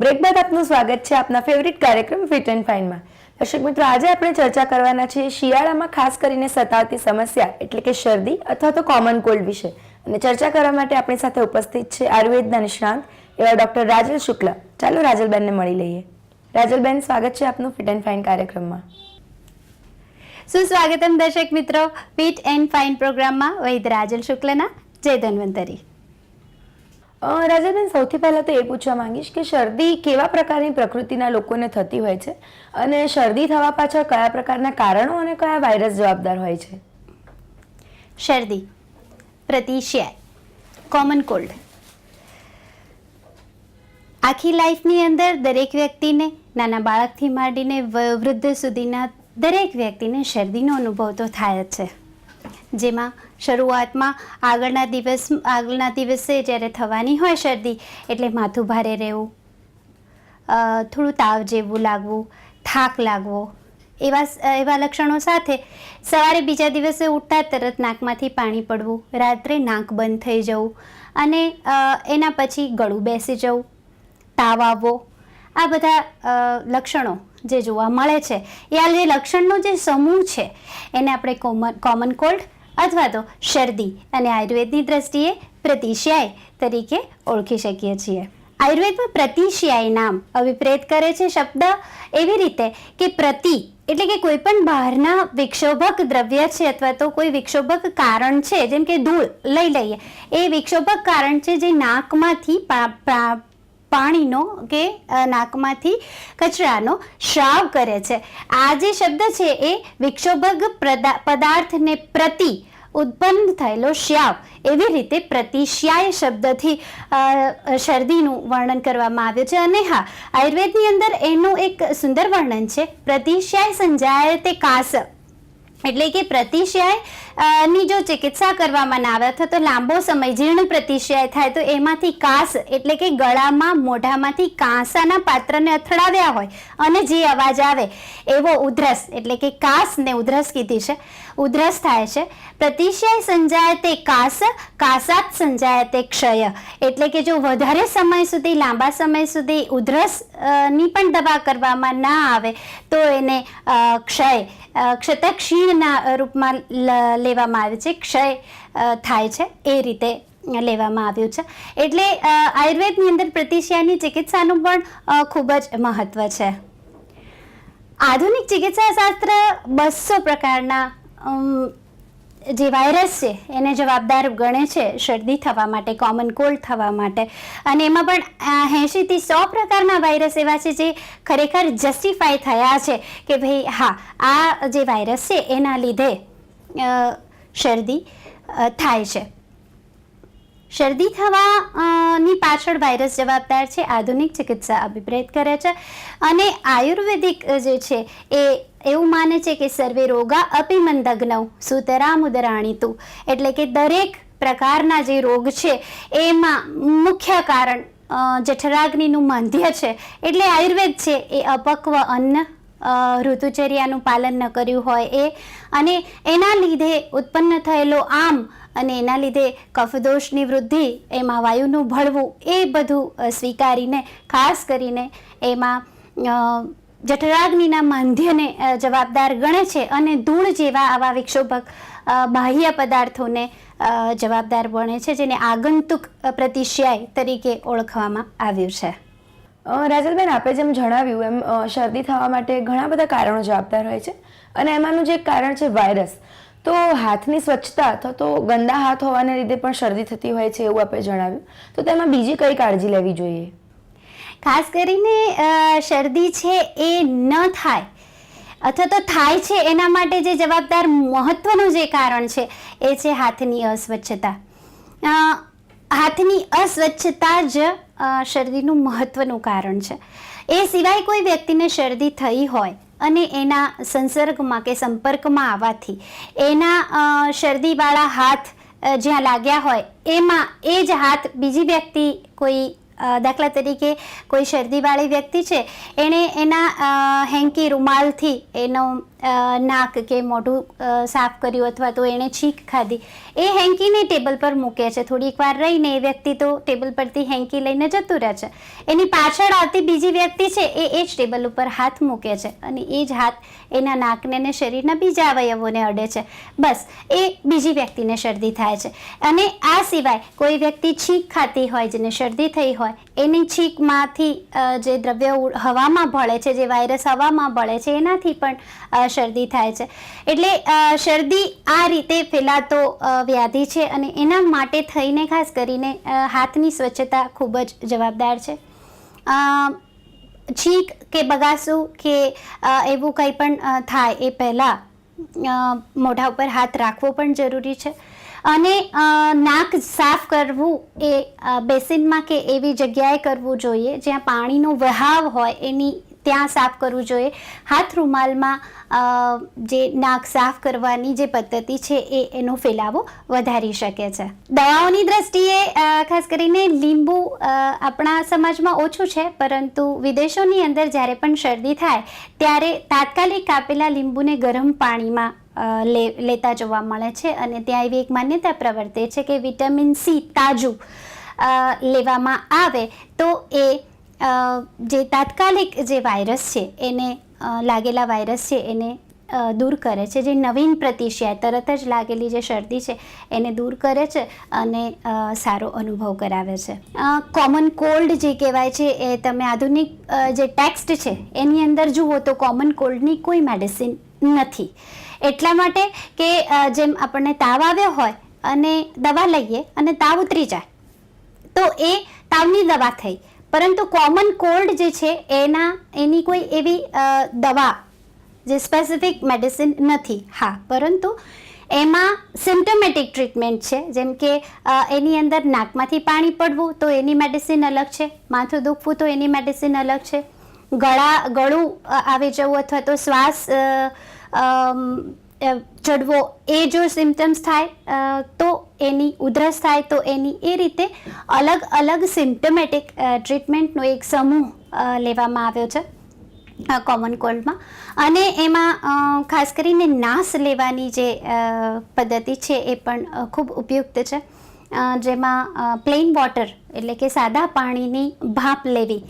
Break બાદ આપનું સ્વાગત છે આપના ફેવરિટ કાર્યક્રમ ફિટ એન્ડ ફાઇનમાં। દર્શક મિત્રો, આજે આપણે ચર્ચા કરવાના છીએ શિયાળામાં ખાસ કરીને સતાવતી સમસ્યા એટલે કે શરદી અથવા તો કોમન કોલ્ડ વિશે। અને ચર્ચા કરવા માટે આપણી સાથે ઉપસ્થિત છે આયુર્વેદના નિષ્ણાંત એવા ડોક્ટર રાજલ શુક્લા। ચાલો રાજલબેનને મળી લઈએ। રાજલબેન, સ્વાગત છે આપનું ફિટ એન્ડ ફાઇન કાર્યક્રમમાં। સુસ્વાગતમ દર્શક મિત્રો, ફિટ એન્ડ ફાઇન પ્રોગ્રામમાં વૈદ્ય રાજલ શુક્લના જય ધન્વંતરી। રાજલબેન, સૌથી પહેલાં તો એ પૂછવા માંગીશ કે શરદી કેવા પ્રકારની પ્રકૃતિના લોકોને થતી હોય છે અને શરદી થવા પાછળ કયા પ્રકારના કારણો અને કયા વાયરસ જવાબદાર હોય છે? શરદી, પ્રતિશય, કોમન કોલ્ડ આખી લાઈફની અંદર દરેક વ્યક્તિને, નાના બાળકથી માંડીને વૃદ્ધ સુધીના દરેક વ્યક્તિને શરદીનો અનુભવ તો થાય જ છે, જેમાં શરૂઆતમાં આગળના દિવસે જ્યારે થવાની હોય શરદી એટલે માથું ભારે રહેવું, થોડું તાવ જેવું લાગવું, થાક લાગવો, એવા લક્ષણો સાથે સવારે બીજા દિવસે ઉઠતા તરત નાકમાંથી પાણી પડવું, રાત્રે નાક બંધ થઈ જવું અને એના પછી ગળું બેસી જવું, તાવ આવવો, આ બધા લક્ષણો જે જોવા મળે છે એ આ જે લક્ષણનો જે સમૂહ છે એને આપણે કોમન કોલ્ડ અથવા તો શરદી અને આયુર્વેદની દ્રષ્ટિએ પ્રતિશયાય તરીકે ઓળખી શકીએ છીએ। આયુર્વેદમાં પ્રતિશયાય નામ અભિપ્રેત કરે છે શબ્દ એવી રીતે કે પ્રતિ એટલે કે કોઈ પણ બહારના વિક્ષોભક દ્રવ્ય છે અથવા તો કોઈ વિક્ષોભક કારણ છે, જેમ કે ધૂળ લઈ લઈએ, એ વિક્ષોભક કારણ છે જે નાકમાંથી પાણીનો કે નાકમાંથી કચરાનો શ્રાવ કરે છે। આ જે શબ્દ છે એ વિક્ષોભક પદાર્થને પ્રતિ ઉત્પન્ન થયેલો શ્રાવ, એવી રીતે પ્રતિશ્યાય શબ્દથી શરદીનું વર્ણન કરવામાં આવ્યું છે। અને હા, આયુર્વેદની અંદર એનું એક સુંદર વર્ણન છે, પ્રતિશ્યાય સંજાયતે કાસ, એટલે કે પ્રતિશયની જો ચિકિત્સા કરવામાં ના આવે અથવા તો લાંબો સમય જીર્ણ પ્રતિશય થાય તો એમાંથી કાસ એટલે કે ગળામાં મોઢામાંથી કાંસાના પાત્રને અથડાવ્યા હોય અને જે અવાજ આવે એવો ઉધરસ, એટલે કે કાસ ને ઉધરસ કીધી છે, ઉધરસ થાય છે। પ્રતિશય સંજાયતે કાસ, કાસાત સંજાયતે ક્ષય, એટલે કે જો વધારે સમય સુધી, લાંબા સમય સુધી ઉધરસની પણ દવા કરવામાં ના આવે તો એને ક્ષતક્ષીણના રૂપમાં લેવામાં આવે છે, ક્ષય થાય છે, એ રીતે લેવામાં આવ્યું છે। એટલે આયુર્વેદની અંદર પ્રતિશયાની ચિકિત્સાનું પણ ખૂબ જ મહત્વ છે। આધુનિક ચિકિત્સા શાસ્ત્ર 200 પ્રકારના જે વાયરસ છે એને જવાબદાર ગણે છે શરદી થવા માટે, કોમન કોલ્ડ થવા માટે, અને એમાં પણ 80 થી 100 પ્રકારના વાયરસ એવા છે જે ખરેખર જસ્ટિફાઈ થયા છે કે ભાઈ હા, આ જે વાયરસ છે એના લીધે શરદી થાય છે। શરદી થવાની પાછળ વાયરસ જવાબદાર છે, આધુનિક ચિકિત્સા અભિપ્રેત કરે છે। અને આયુર્વેદિક જે છે એ એવું માને છે કે સર્વે રોગા અપિમંદગ્નૌ સુતરામુદરાણીતુ, એટલે કે દરેક પ્રકારના જે રોગ છે એમાં મુખ્ય કારણ જઠરાગ્નિનું માંદ્ય છે। એટલે આયુર્વેદ છે એ અપક્વ અન્ન, ઋતુચર્યાનું પાલન ન કર્યું હોય એ, અને એના લીધે ઉત્પન્ન થયેલો આમ અને એના લીધે કફદોષની વૃદ્ધિ, એમાં વાયુનું ભળવું, એ બધું સ્વીકારીને ખાસ કરીને એમાં જઠરાગ્નિના માંદ્યને જવાબદાર ગણે છે અને ધૂળ જેવા આવા વિક્ષોભક બાહ્ય પદાર્થોને જવાબદાર ગણે છે, જેને આગંતુક પ્રતિશયાય તરીકે ઓળખવામાં આવ્યું છે। રાજલબેન, આપે જેમ જણાવ્યું એમ શરદી થવા માટે ઘણા બધા કારણો જવાબદાર હોય છે અને એમાંનું જે કારણ છે વાયરસ, તો હાથની સ્વચ્છતા અથવા તો ગંદા હાથ હોવાને લીધે પણ શરદી થતી હોય છે એવું આપે જણાવ્યું, તો તેમાં બીજી કઈ કાળજી લેવી જોઈએ? ખાસ કરીને શરદી છે એ ન થાય અથવા તો થાય છે એના માટે જે જવાબદાર મહત્વનું જે કારણ છે એ છે હાથની અસ્વચ્છતા। હાથની અસ્વચ્છતા જ શરદીનું મહત્વનું કારણ છે। એ સિવાય કોઈ વ્યક્તિને શરદી થઈ હોય અને એના સંસર્ગમાં કે સંપર્કમાં આવવાથી એના શરદીવાળા હાથ જ્યાં લાગ્યા હોય એમાં એ જ હાથ બીજી વ્યક્તિ, કોઈ દાખલા તરીકે કોઈ શરદીવાળી વ્યક્તિ છે, એણે એના હેન્કી રૂમાલથી એનો નાક કે મોઢું સાફ કર્યું અથવા તો એણે છીંક ખાધી, એ હેન્કીને ટેબલ પર મૂકે છે. થોડીક વાર રહીને એ વ્યક્તિ તો ટેબલ પરથી હેન્કી લઈને જતું રહે છે. એની પાછળ આવતી બીજી વ્યક્તિ છે એ જ ટેબલ ઉપર હાથ મૂકે છે અને એ જ હાથ એના નાકને અને શરીરના બીજા અવયવોને અડે છે. બસ એ બીજી વ્યક્તિને શરદી થાય છે. અને આ સિવાય કોઈ વ્યક્તિ છીંક ખાતી હોય, જેને શરદી થઈ હોય, એની છીંકમાંથી જે દ્રવ્ય હવામાં ભળે છે, જે વાયરસ હવામાં ભળે છે, એનાથી પણ શરદી થાય છે. એટલે શરદી આ રીતે ફેલાતો વ્યાધિ છે અને એના માટે થઈને ખાસ કરીને હાથની સ્વચ્છતા ખૂબ જ જવાબદાર છે. છીંક કે બગાસું કે એવું કંઈ પણ થાય એ પહેલાં મોઢા ઉપર હાથ રાખવો પણ જરૂરી છે. અને નાક સાફ કરવું એ બેસિનમાં કે એવી જગ્યાએ કરવું જોઈએ જ્યાં પાણીનો વહાવ હોય, એની ત્યાં સાફ કરવું જોઈએ. હાથ રૂમાલમાં જે નાક સાફ કરવાની જે પદ્ધતિ છે એનો ફેલાવો વધારી શકે છે. દવાઓની દ્રષ્ટિએ ખાસ કરીને લીંબુ આપણા સમાજમાં ઓછું છે, પરંતુ વિદેશોની અંદર જ્યારે પણ શરદી થાય ત્યારે તાત્કાલિક કાપેલા લીંબુને ગરમ પાણીમાં લેતા જોવા મળે છે. અને ત્યાં એવી એક માન્યતા પ્રવર્તે છે કે વિટામિન સી તાજું લેવામાં આવે તો એ જે તાત્કાલિક જે વાયરસ છે એને લાગેલા વાયરસ છે એને દૂર કરે છે. જે નવીન પ્રતિક્રિયા તરત જ લાગેલી જે શરદી છે એને દૂર કરે છે અને સારો અનુભવ કરાવે છે. કોમન કોલ્ડ જે કહેવાય છે એ તમે આધુનિક જે ટેક્સ્ટ છે એની અંદર જુઓ તો કોમન કોલ્ડની કોઈ મેડિસિન નથી. એટલા માટે કે જેમ આપણને તાવ આવ્યો હોય અને દવા લઈએ અને તાવ ઉતરી જાય તો એ તાવની દવા થઈ, પરંતુ કોમન કોલ્ડ જે છે એની કોઈ એવી દવા જે સ્પેસિફિક મેડિસિન નથી. હા, પરંતુ એમાં સિમ્ટમેટિક ટ્રીટમેન્ટ છે. જેમ કે એની અંદર નાકમાંથી પાણી પડવું તો એની મેડિસિન અલગ છે, માથું દુખવું તો એની મેડિસિન અલગ છે, ગળું આવી જવું અથવા તો શ્વાસ ચડવો એ જો સિમ્ટમ્સ થાય તો એની ઉધરસ થાય તો એની એ રીતે અલગ અલગ સિમ્ટમેટિક ટ્રીટમેન્ટનો એક સમૂહ લેવામાં આવ્યો છે કોમન કોલ્ડમાં. અને એમાં ખાસ કરીને નાસ લેવાની જે પદ્ધતિ છે એ પણ ખૂબ ઉપયુક્ત છે. જેમાં પ્લેન વોટર એટલે કે સાદા પાણીની ભાપ લેવી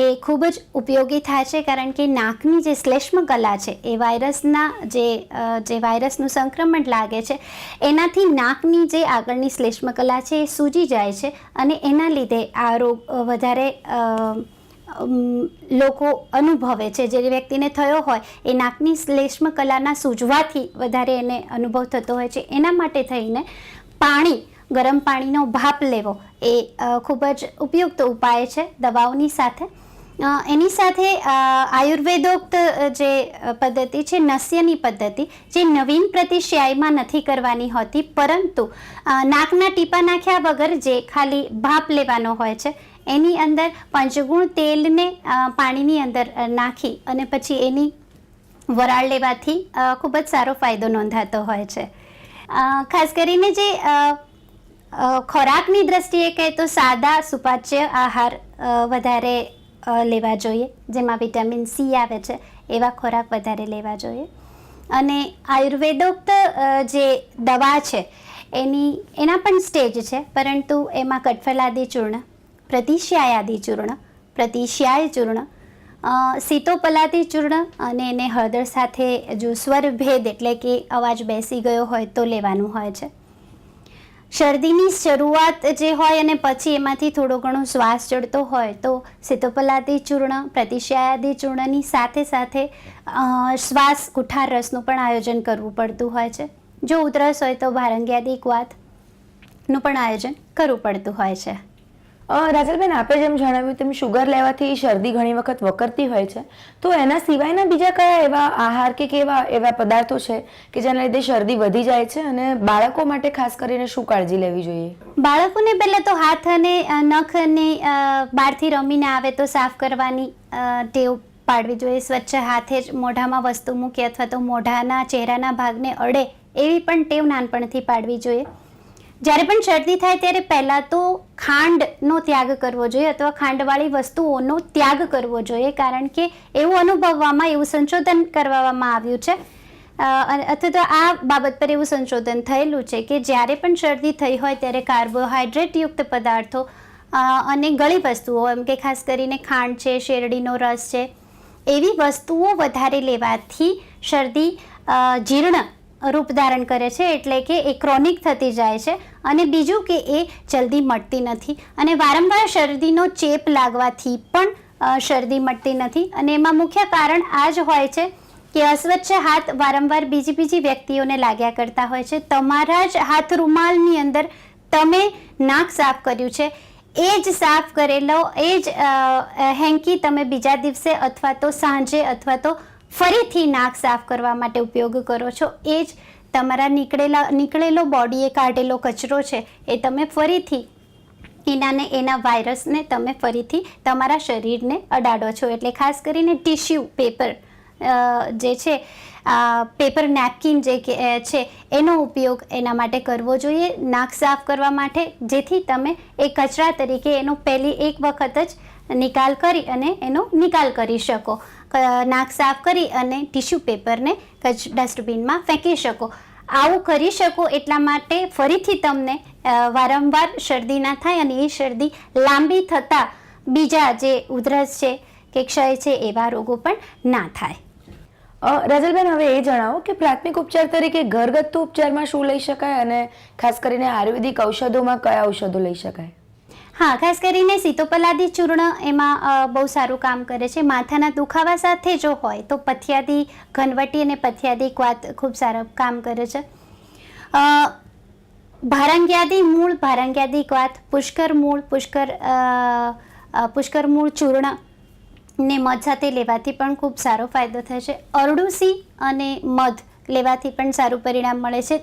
એ ખૂબ જ ઉપયોગી થાય છે. કારણ કે નાકની જે શ્લેષ્મ કલા છે એ વાયરસના જે વાયરસનું સંક્રમણ લાગે છે એનાથી નાકની જે આગળની શ્લેષ્મ કલા છે એ સૂજી જાય છે અને એના લીધે આ રોગ વધારે લોકો અનુભવે છે. જે વ્યક્તિને થયો હોય એ નાકની શ્લેષ્મ કલાના સૂજવાથી વધારે એને અનુભવ થતો હોય છે. એના માટે થઈને ગરમ પાણીનો ભાપ લેવો એ ખૂબ જ ઉપયુક્ત ઉપાય છે દવાઓની સાથે. એની સાથે આયુર્વેદોક્ત જે પદ્ધતિ છે, નસ્યની પદ્ધતિ, જે નવીન પ્રતિશ્યાયમાં નથી કરવાની હોતી, પરંતુ નાકના ટીપા નાખ્યા વગર જે ખાલી ભાપ લેવાનો હોય છે એની અંદર પંચગુણ તેલને પાણીની અંદર નાખી અને પછી એની વરાળ લેવાથી ખૂબ જ સારો ફાયદો નોંધાતો હોય છે. ખાસ કરીને જે ખોરાકની દ્રષ્ટિએ કહે તો સાદા સુપાચ્ય આહાર વધારે લેવા જોઈએ, જેમાં વિટામિન સી આવે છે એવા ખોરાક વધારે લેવા જોઈએ. અને આયુર્વેદોક્ત જે દવા છે એના પણ સ્ટેજ છે, પરંતુ એમાં કઠફલાદી ચૂર્ણ, પ્રતિશ્યાયાદી ચૂર્ણ, પ્રતિશ્યાય ચૂર્ણ, સીતોપલાદી ચૂર્ણ અને એને હળદર સાથે જો સ્વરભેદ એટલે કે અવાજ બેસી ગયો હોય તો લેવાનું હોય છે. શરદીની શરૂઆત જે હોય અને પછી એમાંથી થોડો ઘણો શ્વાસ ચડતો હોય તો સીતોપલાદી ચૂર્ણ, પ્રતિશ્યાયાદી ચૂર્ણની સાથે સાથે શ્વાસ કુઠાર રસનું પણ આયોજન કરવું પડતું હોય છે. જો ઉધરસ હોય તો ભારંગિયાદી ક્વાથનું પણ આયોજન કરવું પડતું હોય છે. રાજલબેન, આપે જેમ જણાવ્યું તેમ શુગર લેવાથી શરદી ઘણી વખત વકરતી હોય છે, તો એના સિવાયના બીજા કયા એવા આહાર કે કેવા એવા પદાર્થો છે કે જેના લીધે શરદી વધી જાય છે, અને બાળકો માટે ખાસ કરીને શું કાળજી લેવી જોઈએ? બાળકોને પહેલાં તો હાથ અને નખને બહારથી રમીને આવે તો સાફ કરવાની ટેવ પાડવી જોઈએ. સ્વચ્છ હાથે જ મોઢામાં વસ્તુ મૂકે અથવા તો મોઢાના ચહેરાના ભાગને અડે એવી પણ ટેવ નાનપણથી પાડવી જોઈએ. જ્યારે પણ શરદી થાય ત્યારે પહેલાં તો ખાંડનો ત્યાગ કરવો જોઈએ અથવા ખાંડવાળી વસ્તુઓનો ત્યાગ કરવો જોઈએ, કારણ કે એવું અનુભવવામાં, એવું સંશોધન કરવામાં આવ્યું છે અથવા તો આ બાબત પર એવું સંશોધન થયેલું છે કે જ્યારે પણ શરદી થઈ હોય ત્યારે કાર્બોહાઈડ્રેટયુક્ત પદાર્થો અને ગળી વસ્તુઓ, એમ કે ખાસ કરીને ખાંડ છે, શેરડીનો રસ છે, એવી વસ્તુઓ વધારે લેવાથી શરદી જીર્ણ રૂપ ધારણ કરે છે, એટલે કે એ ક્રોનિક થતી જાય છે. અને બીજું કે એ જલ્દી મટતી નથી અને વારંવાર શરદીનો ચેપ લાગવાથી પણ શરદી મટતી નથી. અને એમાં મુખ્ય કારણ આ જ હોય છે કે અસ્વચ્છ હાથ વારંવાર બીજી વ્યક્તિઓને લાગ્યા કરતા હોય છે. તમારા જ હાથ રૂમાલની અંદર તમે નાક સાફ કર્યું છે, એ જ સાફ કરેલો એ જ હેન્કી તમે બીજા દિવસે અથવા તો સાંજે અથવા તો ફરીથી નાક સાફ કરવા માટે ઉપયોગ કરો છો. એ જ તમારા નીકળેલો બોડીએ કાઢેલો કચરો છે એ તમે ફરીથી એના વાયરસને તમે ફરીથી તમારા શરીરને અડાડો છો. એટલે ખાસ કરીને ટિશ્યુ પેપર જે છે, પેપર નેપકિન જે છે એનો ઉપયોગ એના માટે કરવો જોઈએ નાક સાફ કરવા માટે, જેથી તમે એ કચરા તરીકે એનો પહેલી એક વખત જ નિકાલ કરી અને એનો નિકાલ કરી શકો. નાક સાફ કરી અને ટિશ્યુ પેપરને ડસ્ટબિનમાં ફેંકી શકો. આવું કરી શકો એટલા માટે ફરીથી તમને વારંવાર શરદી ના થાય અને એ શરદી લાંબી થતાં બીજા જે ઉધરસ છે કે ક્ષય છે એવા રોગો પણ ના થાય. રાજલબેન, હવે એ જણાવો કે પ્રાથમિક ઉપચાર તરીકે ઘરગથ્થુ ઉપચારમાં શું લઈ શકાય અને ખાસ કરીને આયુર્વેદિક ઔષધોમાં કયા ઔષધો લઈ શકાય? હા, ખાસ કરીને સીતોપલાદી ચૂર્ણ એમાં બહુ સારું કામ કરે છે. માથાના દુખાવા સાથે જો હોય તો પથ્યાદી ઘનવટી અને પથ્યાદી ક્વાત ખૂબ સારું કામ કરે છે. ભારંગ્યાદી મૂળ, ભારંગ્યાદી ક્વાત, પુષ્કર મૂળ, પુષ્કર મૂળ ચૂર્ણ ને મધ સાથે લેવાથી પણ ખૂબ સારો ફાયદો થાય છે. અરડુસી અને મધ લેવાથી પણ સારું પરિણામ મળે છે.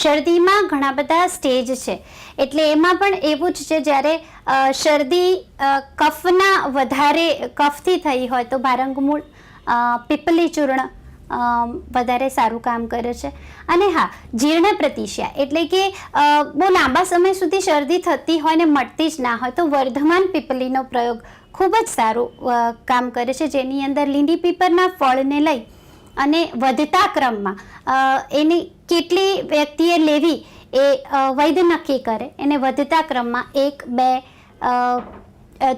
શરદીમાં ઘણા બધા સ્ટેજ છે, એટલે એમાં પણ એવું જ છે. જ્યારે શરદી કફથી થઈ હોય તો ભારંગમૂળ, પીપલી ચૂર્ણ વધારે સારું કામ કરે છે. અને હા, જીર્ણ પ્રતિષ્યા એટલે કે બહુ લાંબા સમય સુધી શરદી થતી હોય ને મટતી જ ના હોય તો વર્ધમાન પીપલીનો પ્રયોગ ખૂબ જ સારું કામ કરે છે, જેની અંદર લીંડી પીપરના ફળને લઈ અને વધતા ક્રમમાં એની કેટલી વ્યક્તિએ લેવી એ વૈદ્ય નક્કી કરે. એને વધતા ક્રમમાં 1, 2,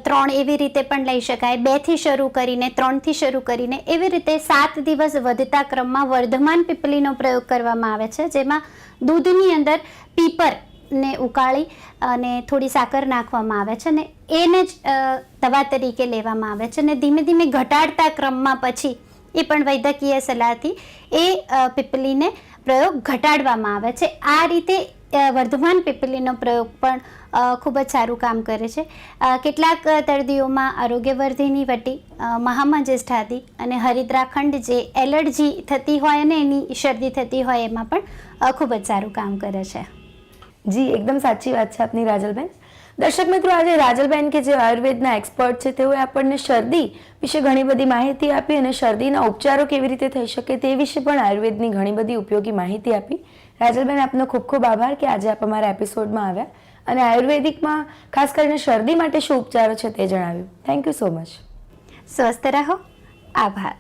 3 એવી રીતે પણ લઈ શકાય. 2થી શરૂ કરીને 3થી શરૂ કરીને એવી રીતે 7 દિવસ વધતા ક્રમમાં વર્ધમાન પીપલીનો પ્રયોગ કરવામાં આવે છે, જેમાં દૂધની અંદર પીપરને ઉકાળી અને થોડી સાકર નાખવામાં આવે છે અને એને જ દવા તરીકે લેવામાં આવે છે. અને ધીમે ધીમે ઘટાડતા ક્રમમાં પછી એ પણ વૈદ્યકીય સલાહથી એ પીપલીને પ્રયોગ ઘટાડવામાં આવે છે. આ રીતે વર્ધમાન પીપલીનો પ્રયોગ પણ ખૂબ જ સારું કામ કરે છે. કેટલાક દર્દીઓમાં આરોગ્યવર્ધિની વટી, મહામંજેષ્ઠાદી અને હરિદ્રાખંડ જે એલર્જી થતી હોય અને એની શરદી થતી હોય એમાં પણ ખૂબ જ સારું કામ કરે છે. જી, એકદમ સાચી વાત છે આપની રાજલબેન. દર્શક મિત્રો, આજે રાજલબેન કે જે આયુર્વેદના એક્સપર્ટ છે તેઓએ આપણને શરદી વિશે ઘણી બધી માહિતી આપી અને શરદીના ઉપચારો કેવી રીતે થઈ શકે તે વિશે પણ આયુર્વેદની ઘણી બધી ઉપયોગી માહિતી આપી. રાજલબેન, આપનો ખૂબ ખૂબ આભાર કે આજે આપ અમારા એપિસોડમાં આવ્યા અને આયુર્વેદિકમાં ખાસ કરીને શરદી માટે શું ઉપચારો છે તે જણાવ્યું. Thank you so much. સ્વસ્થ રહો. આભાર.